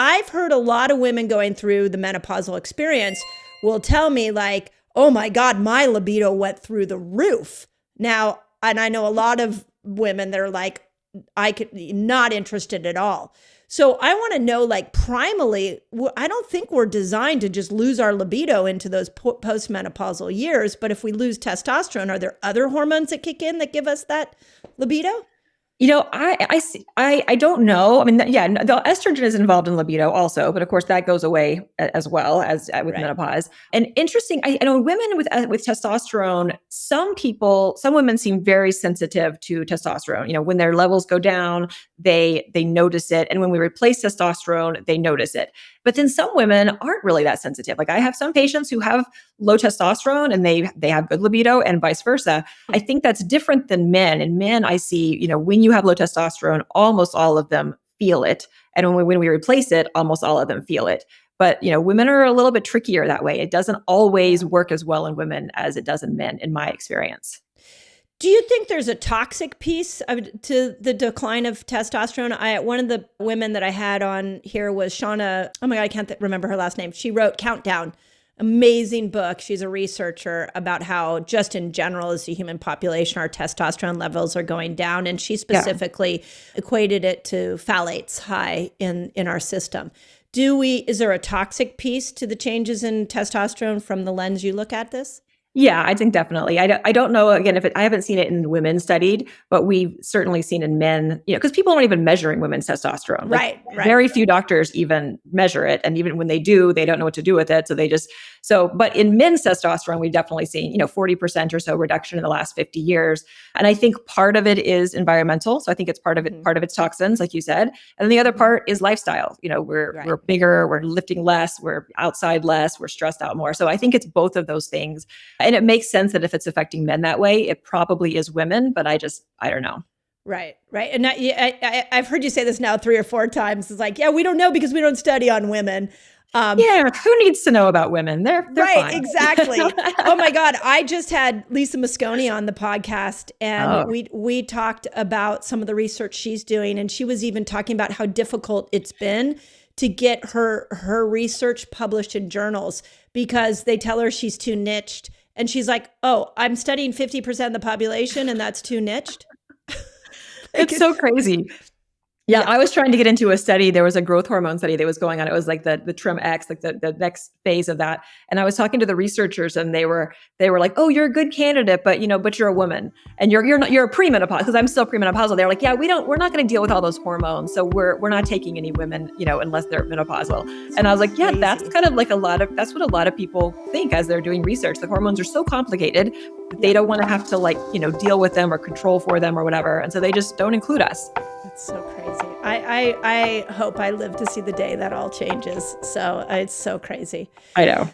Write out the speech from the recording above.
I've heard a lot of women going through the menopausal experience will tell me like, oh my God, my libido went through the roof. Now, and I know a lot of women that are like, I could not interested at all. So I want to know, like, primally, I don't think we're designed to just lose our libido into those postmenopausal years. But if we lose testosterone, are there other hormones that kick in that give us that libido? I don't know. I mean, yeah, the estrogen is involved in libido also, but of course that goes away as well as with Right. menopause. And interesting, I know women with testosterone, some women seem very sensitive to testosterone. When their levels go down, they notice it, and when we replace testosterone, they notice it. But then some women aren't really that sensitive. Like I have some patients who have low testosterone and they have good libido, and vice versa. I think that's different than men. In men, I see, when you have low testosterone, almost all of them feel it. And when we replace it, almost all of them feel it. But, women are a little bit trickier that way. It doesn't always work as well in women as it does in men, in my experience. Do you think there's a toxic piece to the decline of testosterone? One of the women that I had on here was Shauna. Oh my God, I can't remember her last name. She wrote Countdown. Amazing book. She's a researcher about how just in general as the human population, our testosterone levels are going down. And she specifically equated it to phthalates high in our system. Is there a toxic piece to the changes in testosterone from the lens you look at this? Yeah, I think definitely. I don't know, again, I haven't seen it in women studied, but we've certainly seen in men, because people aren't even measuring women's testosterone. Right. Very few doctors even measure it. And even when they do, they don't know what to do with it. But in men's testosterone, we've definitely seen, 40% or so reduction in the last 50 years. And I think part of it is environmental. So I think it's part of it's toxins, like you said. And then the other part is lifestyle. We're bigger, we're lifting less, we're outside less, we're stressed out more. So I think it's both of those things. And it makes sense that if it's affecting men that way, it probably is women, but I don't know. Right. And I've heard you say this now 3 or 4 times. It's like, yeah, we don't know because we don't study on women. Who needs to know about women? They're right, fine. Exactly. Oh my God. I just had Lisa Mosconi on the podcast, and we talked about some of the research she's doing. And she was even talking about how difficult it's been to get her research published in journals because they tell her she's too niched. And she's like, oh, I'm studying 50% of the population and that's too niched. It's so crazy. Yeah, I was trying to get into a study. There was a growth hormone study that was going on. It was like the Trim X, like the next phase of that. And I was talking to the researchers, and they were like, "Oh, you're a good candidate, but but you're a woman, and you're a premenopausal, because I'm still premenopausal." They're like, "Yeah, we're not going to deal with all those hormones, so we're not taking any women, unless they're menopausal." And I was like, "Yeah, that's kind of like that's what a lot of people think as they're doing research. The hormones are so complicated that they don't want to have to deal with them or control for them or whatever, and so they just don't include us." It's so crazy. I hope I live to see the day that all changes. So it's so crazy. I know.